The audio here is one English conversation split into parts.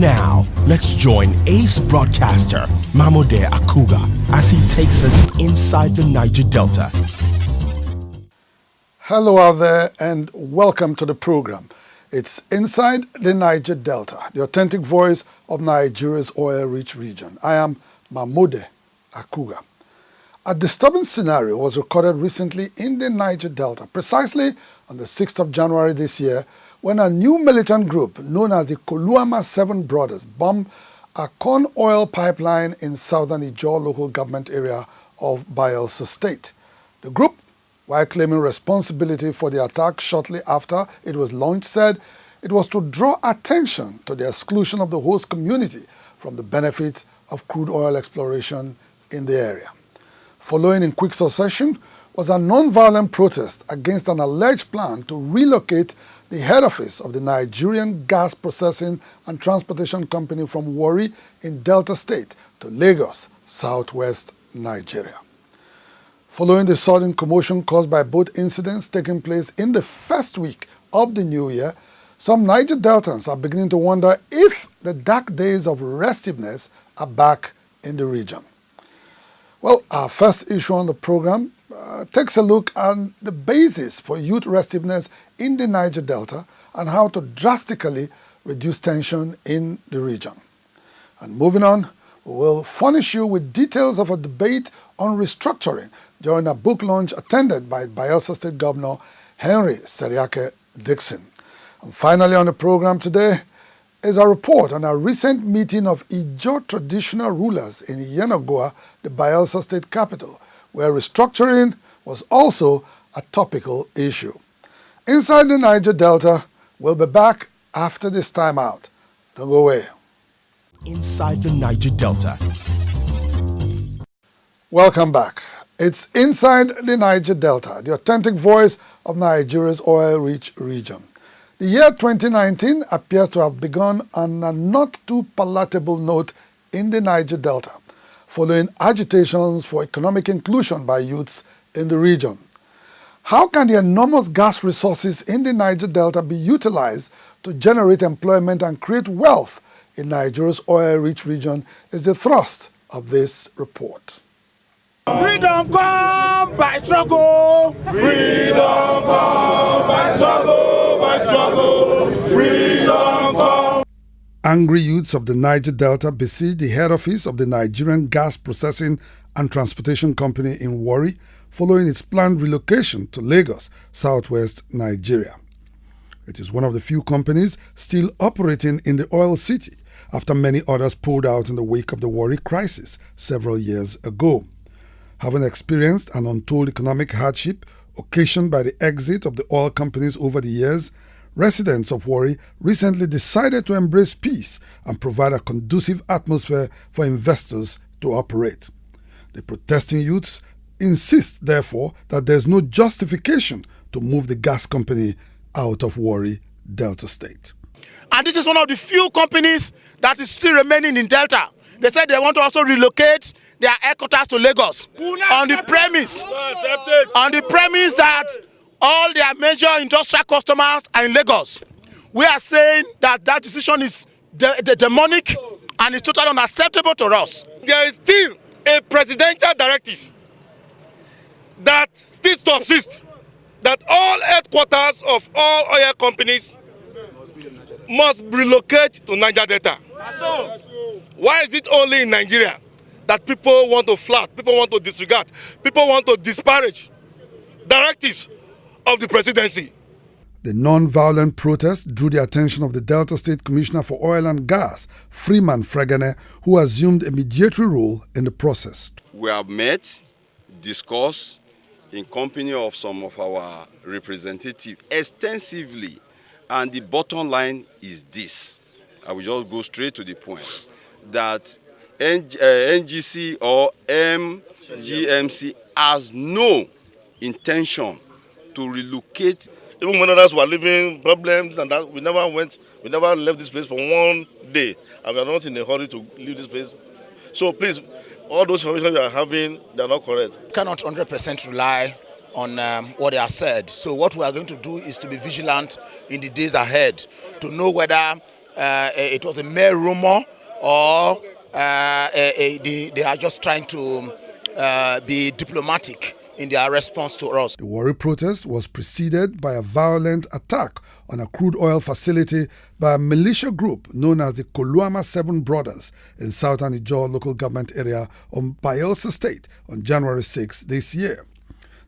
Now, let's join ace broadcaster Mamode Akuga as he takes us inside the Niger Delta. Hello out there and welcome to the program. It's Inside the Niger Delta, the authentic voice of Nigeria's oil-rich region. I am Mamode Akuga. A disturbing scenario was recorded recently in the Niger Delta, precisely on the 6th of January this year, when a new militant group known as the Koluama 7 Brothers bombed a corn oil pipeline in southern Ijaw local government area of Bayelsa State. The group, while claiming responsibility for the attack shortly after it was launched, said it was to draw attention to the exclusion of the host community from the benefits of crude oil exploration in the area. Following in quick succession was a non-violent protest against an alleged plan to relocate the head office of the Nigerian Gas Processing and Transportation Company from Warri in Delta State to Lagos, southwest Nigeria. Following the sudden commotion caused by both incidents taking place in the first week of the new year, some Niger Deltans are beginning to wonder if the dark days of restiveness are back in the region. Well, our first issue on the program takes a look at the basis for youth restiveness in the Niger Delta and how to drastically reduce tension in the region. And moving on, we will furnish you with details of a debate on restructuring during a book launch attended by Bayelsa State Governor Henry Seriake Dickson. And finally on the program today is a report on a recent meeting of Ijaw traditional rulers in Yenagoa, the Bayelsa State capital, where restructuring was also a topical issue. Inside the Niger Delta, we'll be back after this time out. Don't go away. Inside the Niger Delta. Welcome back. It's Inside the Niger Delta, the authentic voice of Nigeria's oil-rich region. The year 2019 appears to have begun on a not too palatable note in the Niger Delta, following agitations for economic inclusion by youths in the region. How can the enormous gas resources in the Niger Delta be utilized to generate employment and create wealth in Nigeria's oil-rich region is the thrust of this report. Freedom come by struggle. Freedom come by struggle, by struggle. Freedom come. Angry youths of the Niger Delta besieged the head office of the Nigerian Gas Processing and Transportation Company in Warri following its planned relocation to Lagos, southwest Nigeria. It is one of the few companies still operating in the oil city after many others pulled out in the wake of the Warri crisis several years ago. Having experienced an untold economic hardship occasioned by the exit of the oil companies over the years, residents of Warri recently decided to embrace peace and provide a conducive atmosphere for investors to operate. The protesting youths insist, therefore, that there is no justification to move the gas company out of Warri, Delta State. And this is one of the few companies that is still remaining in Delta. They said they want to also relocate their headquarters to Lagos on the premise that all their major industrial customers are in Lagos. We are saying that that decision is demonic and it's totally unacceptable to us. There is still a presidential directive that still subsists that all headquarters of all oil companies must relocate to Niger Delta. Why is it only in Nigeria that people want to flout, people want to disregard, people want to disparage directives of the presidency? The non-violent protest drew the attention of the Delta State Commissioner for Oil and Gas, Freeman Fregene, who assumed a mediatory role in the process. We have met, discussed in company of some of our representatives extensively, and the bottom line is this. I will just go straight to the point, that NGC or MGMC has no intention to relocate. Even when others were living problems and that, we never left this place for one day, and we are not in a hurry to leave this place. So please, all those information we are having, they are not correct. Cannot 100% rely on what they have said. So what we are going to do is to be vigilant in the days ahead to know whether it was a mere rumor, or they are just trying to be diplomatic in their response to us. The Warri protest was preceded by a violent attack on a crude oil facility by a militia group known as the Koluama 7 Brothers in southern Ijaw local government area on Bayelsa State on January 6 this year.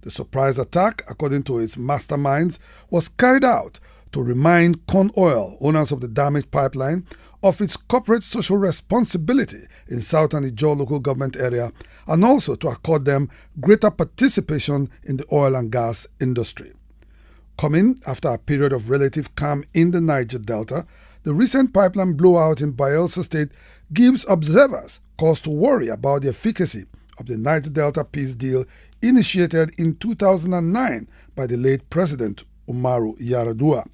The surprise attack, according to its masterminds, was carried out to remind Corn Oil, owners of the damaged pipeline, of its corporate social responsibility in southern Ijaw local government area, and also to accord them greater participation in the oil and gas industry. Coming after a period of relative calm in the Niger Delta, the recent pipeline blowout in Bayelsa State gives observers cause to worry about the efficacy of the Niger Delta peace deal initiated in 2009 by the late President Umaru Yar'Adua.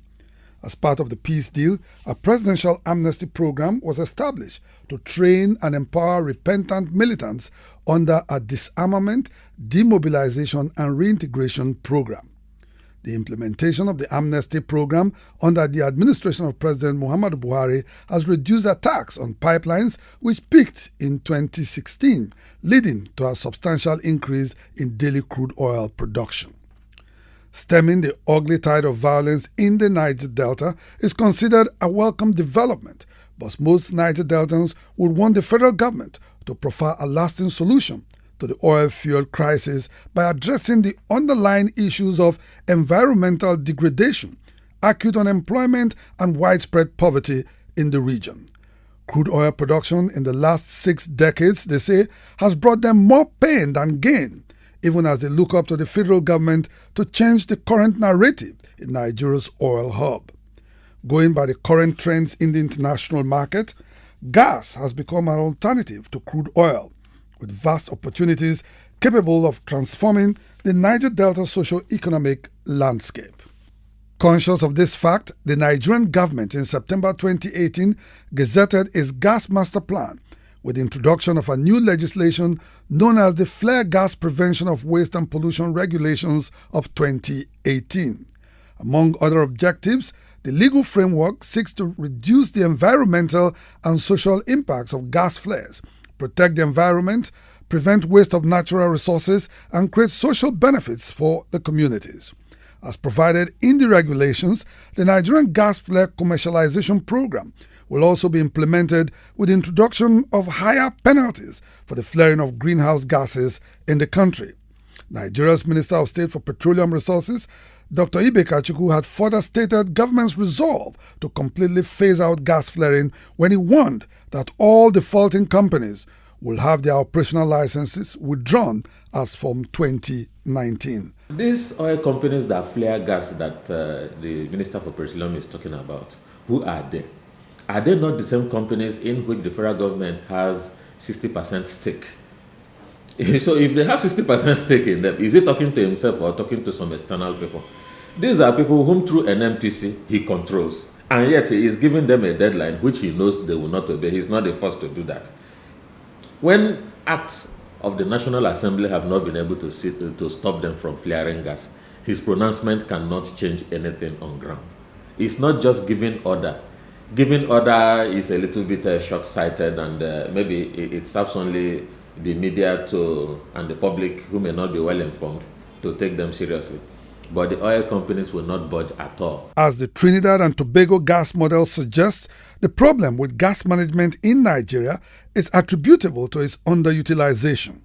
As part of the peace deal, a presidential amnesty program was established to train and empower repentant militants under a disarmament, demobilization, and reintegration program. The implementation of the amnesty program under the administration of President Muhammadu Buhari has reduced attacks on pipelines, which peaked in 2016, leading to a substantial increase in daily crude oil production. Stemming the ugly tide of violence in the Niger Delta is considered a welcome development, but most Niger Deltans would want the federal government to provide a lasting solution to the oil fuel crisis by addressing the underlying issues of environmental degradation, acute unemployment, and widespread poverty in the region. Crude oil production in the last 6 decades, they say, has brought them more pain than gain, even as they look up to the federal government to change the current narrative in Nigeria's oil hub. Going by the current trends in the international market, gas has become an alternative to crude oil, with vast opportunities capable of transforming the Niger Delta socio-economic landscape. Conscious of this fact, the Nigerian government in September 2018 gazetted its gas master plan with the introduction of a new legislation known as the Flare Gas Prevention of Waste and Pollution Regulations of 2018. Among other objectives, the legal framework seeks to reduce the environmental and social impacts of gas flares, protect the environment, prevent waste of natural resources, and create social benefits for the communities. As provided in the regulations, the Nigerian Gas Flare Commercialization Program will also be implemented with the introduction of higher penalties for the flaring of greenhouse gases in the country. Nigeria's Minister of State for Petroleum Resources, Dr. Ibekachukwu, had further stated government's resolve to completely phase out gas flaring when he warned that all defaulting companies will have their operational licenses withdrawn as from 2019. These oil companies that flare gas that the Minister for Petroleum is talking about, who are they? Are they not the same companies in which the federal government has 60% stake? So if they have 60% stake in them, is he talking to himself or talking to some external people? These are people whom through an NPC he controls, and yet he is giving them a deadline which he knows they will not obey. He's not the first to do that. When acts of the National Assembly have not been able to stop them from flaring gas, his pronouncement cannot change anything on ground. It's not just giving order. Giving order is a little bit short-sighted, and maybe it serves only the media and the public who may not be well informed to take them seriously. But the oil companies will not budge at all. As the Trinidad and Tobago gas model suggests, the problem with gas management in Nigeria is attributable to its underutilization.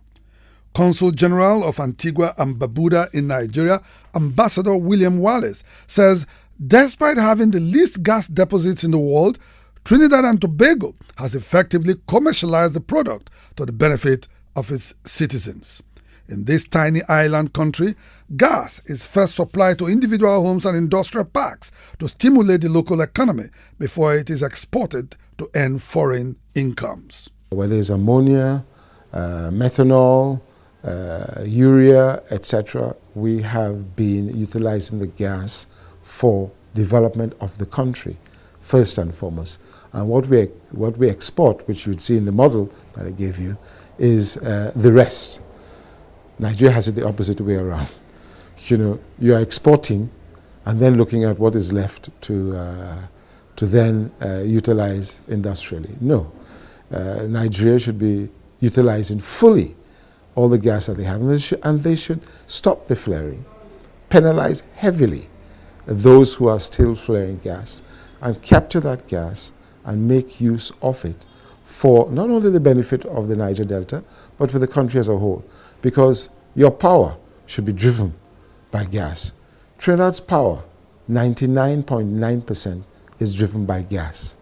Consul General of Antigua and Barbuda in Nigeria, Ambassador William Wallace, says despite having the least gas deposits in the world, Trinidad and Tobago has effectively commercialized the product to the benefit of its citizens. In this tiny island country, gas is first supplied to individual homes and industrial parks to stimulate the local economy before it is exported to earn foreign incomes. Whether it's ammonia, methanol, urea, etc., we have been utilizing the gas for development of the country, first and foremost. And what we export, which you would see in the model that I gave you, is the rest. Nigeria has it the opposite way around. You are exporting and then looking at what is left to to then utilize industrially. No. Nigeria should be utilizing fully all the gas that they have, and they should stop the flaring, penalize heavily those who are still flaring gas, and capture that gas and make use of it for not only the benefit of the Niger Delta, but for the country as a whole. Because your power should be driven by gas. Trinidad's power, 99.9% is driven by gas.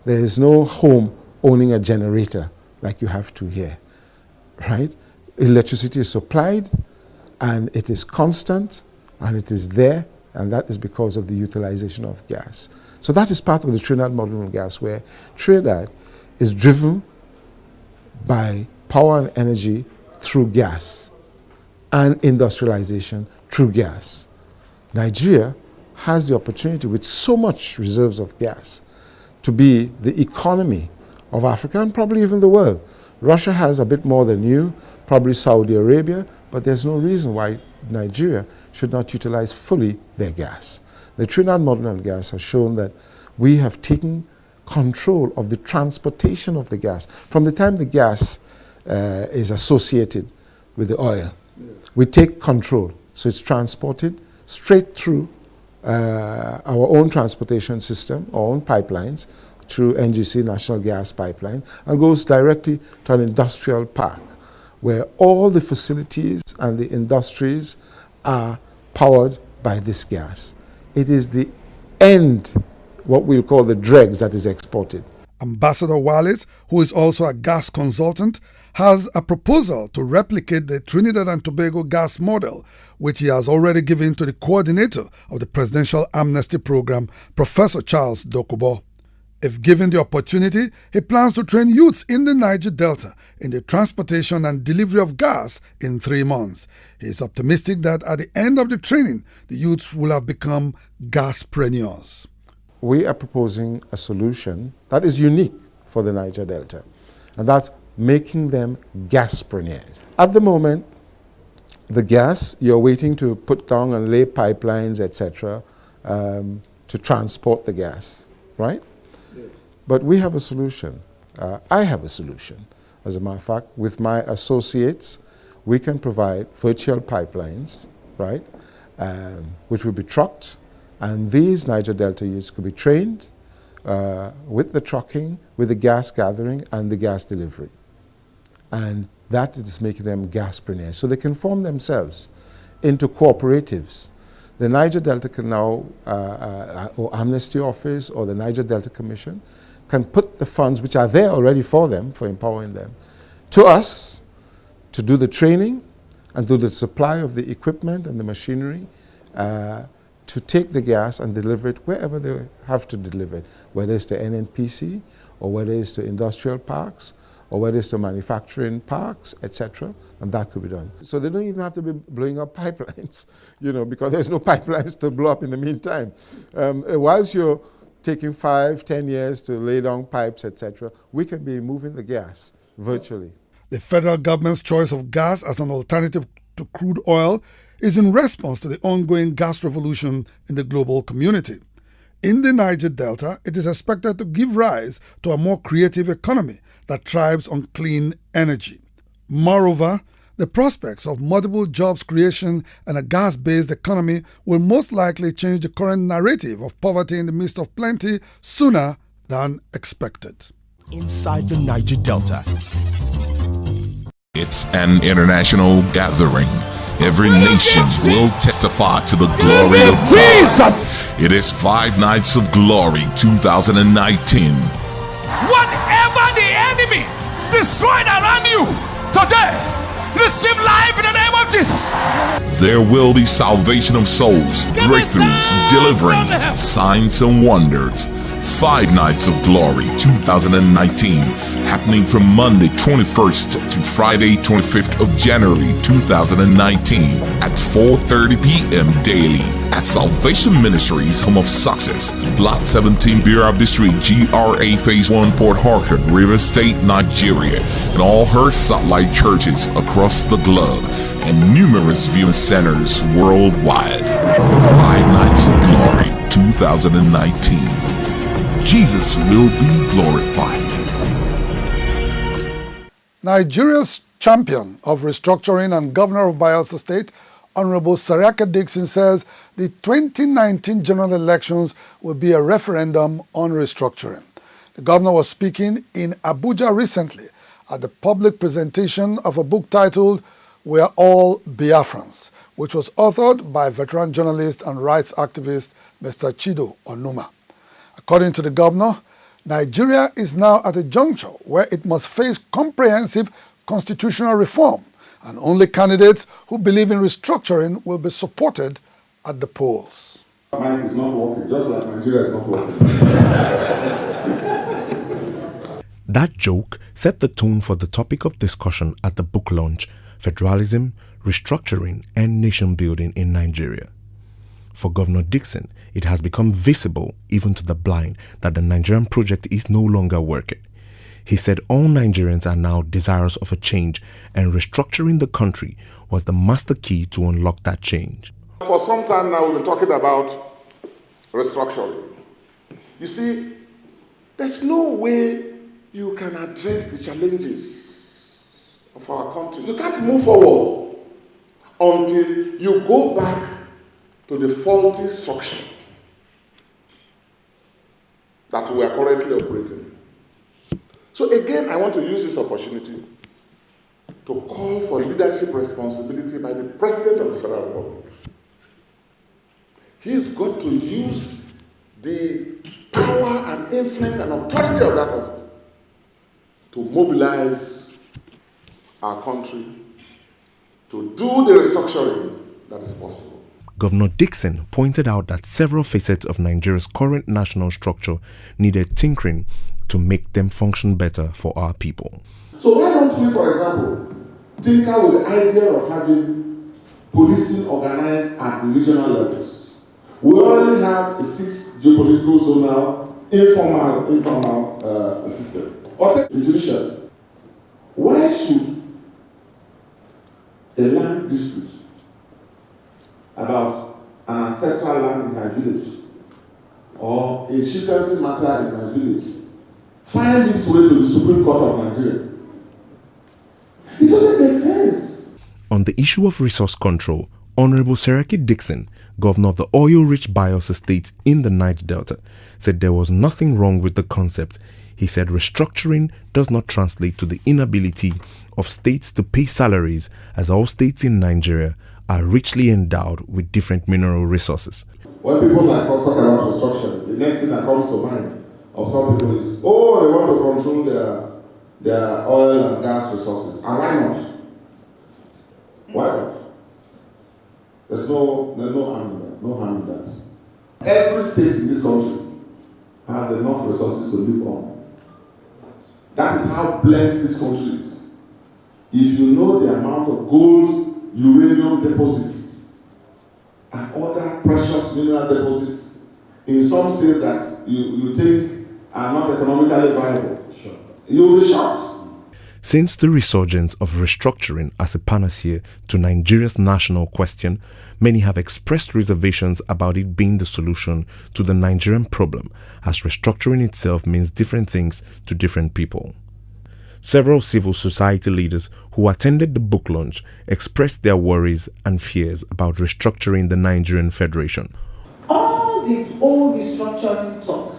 There is no home owning a generator like you have to here, right? Electricity is supplied, and it is constant, and it is there, and that is because of the utilization of gas. So that is part of the Trinidad model of gas, where Trinidad is driven by power and energy through gas, and industrialization through gas. Nigeria has the opportunity, with so much reserves of gas, to be the economy of Africa and probably even the world. Russia has a bit more than you, probably Saudi Arabia, but there's no reason why Nigeria should not utilize fully their gas. The Trinidad model on gas has shown that we have taken control of the transportation of the gas. From the time the gas is associated with the oil, we take control. So it's transported straight through our own transportation system, our own pipelines, through NGC, National Gas Pipeline, and goes directly to an industrial park where all the facilities and the industries are powered by this gas. It is the end, what we'll call the dregs, that is exported. Ambassador Wallace, who is also a gas consultant, has a proposal to replicate the Trinidad and Tobago gas model, which he has already given to the coordinator of the Presidential Amnesty Program, Professor Charles Dokubo. If given the opportunity, he plans to train youths in the Niger Delta in the transportation and delivery of gas in 3 months. He is optimistic that at the end of the training, the youths will have become Gaspreneurs. We are proposing a solution that is unique for the Niger Delta, and that's making them Gaspreneurs. At the moment, the gas, you're waiting to put down and lay pipelines, etc., to transport the gas, right? Yes. But we have a solution. I have a solution. As a matter of fact, with my associates, we can provide virtual pipelines, right, which will be trucked, and these Niger Delta youths could be trained with the trucking, with the gas gathering, and the gas delivery. And that is making them Gaspreneurs. So they can form themselves into cooperatives. The Niger Delta can now, or Amnesty Office or the Niger Delta Commission, can put the funds which are there already for them, for empowering them, to us to do the training and do the supply of the equipment and the machinery to take the gas and deliver it wherever they have to deliver it, whether it's to NNPC or whether it's to industrial parks or whether it's to manufacturing parks, etc., and that could be done. So they don't even have to be blowing up pipelines, you know, because there's no pipelines to blow up in the meantime. Whilst you're taking 5-10 years to lay down pipes, etc., we can be moving the gas virtually. The federal government's choice of gas as an alternative to crude oil is in response to the ongoing gas revolution in the global community. In the Niger Delta, it is expected to give rise to a more creative economy that thrives on clean energy. Moreover, the prospects of multiple jobs creation and a gas-based economy will most likely change the current narrative of poverty in the midst of plenty sooner than expected. Inside the Niger Delta. It's an international gathering. Every nation will testify to the glory of Jesus. It is 5 Nights of Glory 2019. Whatever the enemy destroyed around you today, receive life in the name of Jesus. There will be salvation of souls, breakthroughs, deliverance, signs and wonders. 5 Nights of Glory 2019, happening from Monday 21st to Friday 25th of January 2019 at 4:30 p.m. daily at Salvation Ministries, Home of Success, Block 17, Birabi Street, GRA Phase 1, Port Harcourt, River State, Nigeria, and all her satellite churches across the globe and numerous viewing centers worldwide. 5 Nights of Glory 2019. Jesus will be glorified. Nigeria's champion of restructuring and governor of Bayelsa State, Honorable Seriake Dickson, says the 2019 general elections will be a referendum on restructuring. The governor was speaking in Abuja recently at the public presentation of a book titled We're All Biafrans, which was authored by veteran journalist and rights activist Mr. Chido Onuma. According to the governor, Nigeria is now at a juncture where it must face comprehensive constitutional reform, and only candidates who believe in restructuring will be supported at the polls. Mine is not working, just like Nigeria is not working. That joke set the tone for the topic of discussion at the book launch, Federalism, Restructuring and Nation Building in Nigeria. For Governor Dickson, it has become visible even to the blind that the Nigerian project is no longer working. He said all Nigerians are now desirous of a change, and restructuring the country was the master key to unlock that change. For some time now, we've been talking about restructuring. You see, there's no way you can address the challenges of our country. You can't move forward until you go back to the faulty structure that we are currently operating. So again, I want to use this opportunity to call for leadership responsibility by the President of the Federal Republic. He's got to use the power and influence and authority of that office to mobilize our country to do the restructuring that is possible. Governor Dickson pointed out that several facets of Nigeria's current national structure needed tinkering to make them function better for our people. So why don't we, for example, tinker with the idea of having policing organized at regional levels? We already have a 6 geopolitical zonal informal system. Or take the judiciary. Why should a land dispute about an ancestral land in my village or a chieftaincy matter in my village find its way to the Supreme Court of Nigeria? It doesn't make sense. On the issue of resource control, Honorable Seriake Dickson, governor of the oil-rich Bayelsa State in the Niger Delta, said there was nothing wrong with the concept. He said restructuring does not translate to the inability of states to pay salaries, as all states in Nigeria are richly endowed with different mineral resources. When people like us talk about restructuring, the next thing that comes to mind of some people is, oh, they want to control their oil and gas resources. And why not? Why not? There's no harm in that. No harm in that. Every state in this country has enough resources to live on. That is how blessed this country is. If you know the amount of gold, uranium deposits, and other precious mineral deposits in some states that you think are not economically viable, you will be shocked. Since the resurgence of restructuring as a panacea to Nigeria's national question, many have expressed reservations about it being the solution to the Nigerian problem, as restructuring itself means different things to different people. Several civil society leaders who attended the book launch expressed their worries and fears about restructuring the Nigerian Federation. All the old restructuring talk,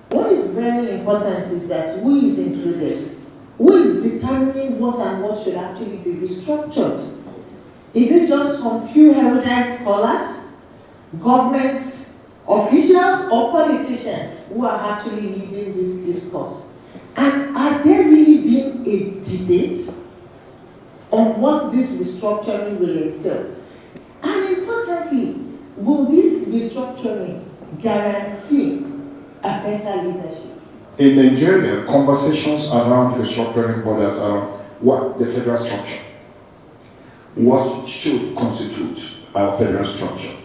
what is very important is that who is included. Who is determining what and what should actually be restructured? Is it just some few erudite scholars, government officials, or politicians who are actually leading this discourse? And has there really been a debate on what this restructuring will entail? And importantly, will this restructuring guarantee a better leadership? In Nigeria, conversations around restructuring borders around what the federal structure, what should constitute our federal structure.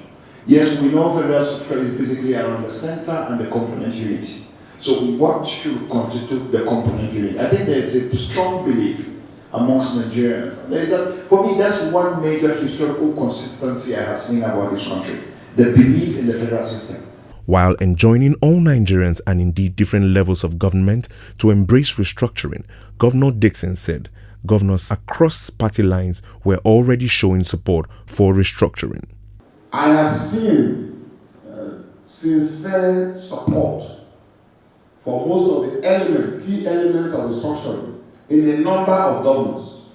Yes, we know federal structure is basically around the center and the component unit. So what should constitute the component unit? I think there is a strong belief amongst Nigerians. For me, that's one major historical consistency I have seen about this country, the belief in the federal system. While enjoining all Nigerians and indeed different levels of government to embrace restructuring, Governor Dickson said governors across party lines were already showing support for restructuring. I have seen sincere support for most of the elements, key elements of restructuring in a number of governors.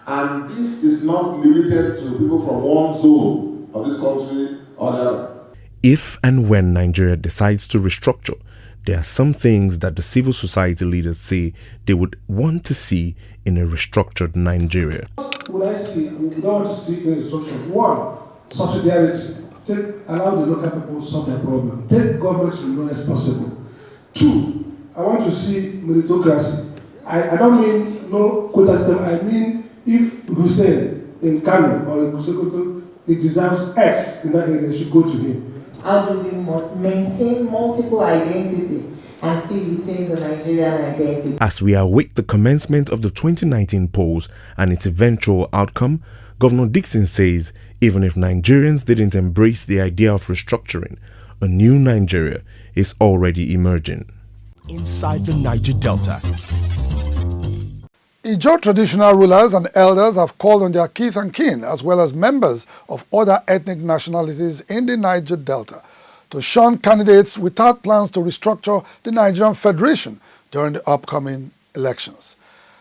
And this is not limited to people from one zone of this country or the other. If and when Nigeria decides to restructure, there are some things that the civil society leaders say they would want to see in a restructured Nigeria. What I see, we don't want to see in restructuring. One, subsidiarity. Allow the local people to solve their problem. Take government to the lowest possible. Two, I want to see meritocracy. I don't mean no quota system. I mean if Hussein in Kano or in Kusokoto, he deserves X in that area, they should go to him. How do we maintain multiple identity and still retain the Nigerian identity? As we await the commencement of the 2019 polls and its eventual outcome, Governor Dickson says even if Nigerians didn't embrace the idea of restructuring, a new Nigeria is already emerging. Inside the Niger Delta. Ijaw traditional rulers and elders have called on their kith and kin, as well as members of other ethnic nationalities in the Niger Delta, to shun candidates without plans to restructure the Nigerian Federation during the upcoming elections.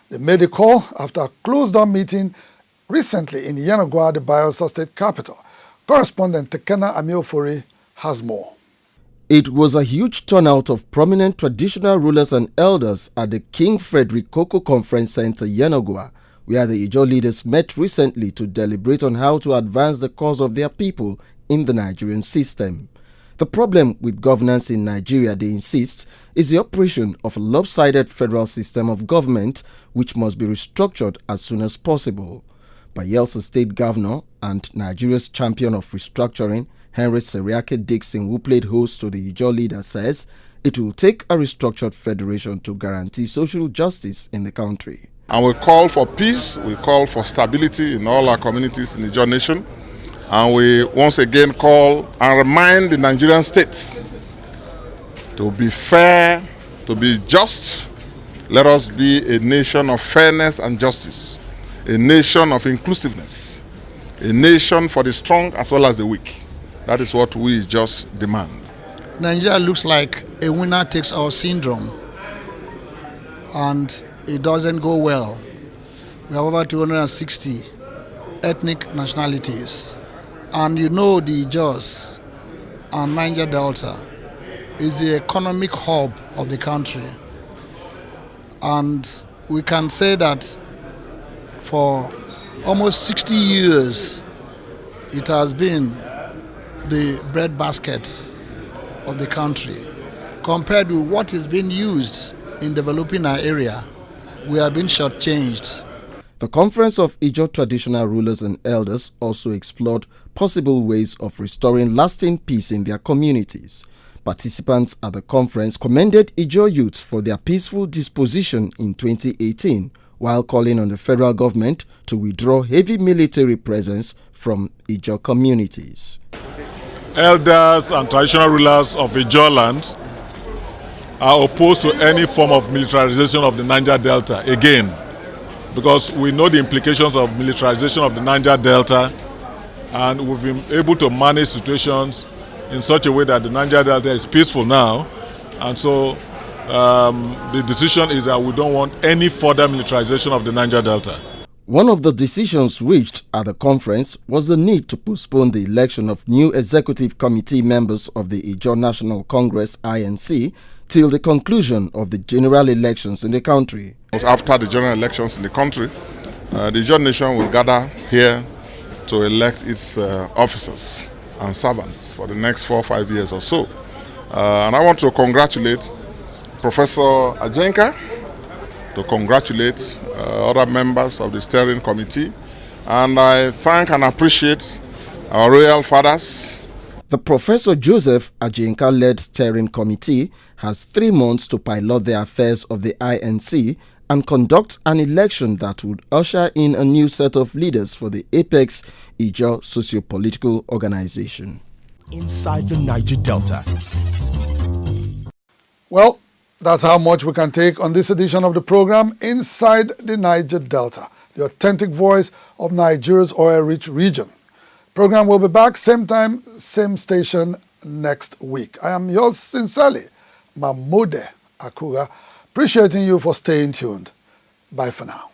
They made the call after a closed-door meeting recently in Yenagoa, the Bayelsa State capital. Correspondent Tekena Amiofori has more. It was a huge turnout of prominent traditional rulers and elders at the King Frederick Koko Conference Center, Yenagoa, where the Ijaw leaders met recently to deliberate on how to advance the cause of their people in the Nigerian system. The problem with governance in Nigeria, they insist, is the operation of a lopsided federal system of government which must be restructured as soon as possible. Bayelsa State Governor and Nigeria's champion of restructuring, Henry Seriake Dickson, who played host to the Ijaw leader, says it will take a restructured federation to guarantee social justice in the country. And we call for peace, we call for stability in all our communities in the Ijaw nation. And we once again call and remind the Nigerian states to be fair, to be just. Let us be a nation of fairness and justice, a nation of inclusiveness, a nation for the strong as well as the weak. That is what we just demand. Nigeria looks like a winner takes all syndrome, and it doesn't go well. We have over 260 ethnic nationalities, and you know the Ijaws and Niger Delta is the economic hub of the country. And we can say that for almost 60 years, it has been the breadbasket of the country. Compared with what is being used in developing our area, we have been shortchanged. The Conference of Ijaw Traditional Rulers and Elders also explored possible ways of restoring lasting peace in their communities. Participants at the conference commended Ijaw youths for their peaceful disposition in 2018, while calling on the federal government to withdraw heavy military presence from Ijaw communities. Elders and traditional rulers of Ijaw land are opposed to any form of militarization of the Niger Delta again, because we know the implications of militarization of the Niger Delta, and we've been able to manage situations in such a way that the Niger Delta is peaceful now, and so the decision is that we don't want any further militarization of the Niger Delta. One of the decisions reached at the conference was the need to postpone the election of new executive committee members of the Ijaw National Congress (INC) till the conclusion of the general elections in the country. After the general elections in the country, the Ijaw nation will gather here to elect its officers and servants for the next 4 or 5 years or so. And I want to congratulate Professor Ajenka, to congratulate other members of the steering committee, and I thank and appreciate our royal fathers. The Professor Joseph Ajenka-led steering committee has 3 months to pilot the affairs of the INC and conduct an election that would usher in a new set of leaders for the Apex Ijaw socio-political organization. inside the Niger Delta. Well, that's how much we can take on this edition of the program, Inside the Niger Delta, the authentic voice of Nigeria's oil-rich region. Program will be back same time, same station next week. I am yours sincerely, Mahmoud Akuga, appreciating you for staying tuned. Bye for now.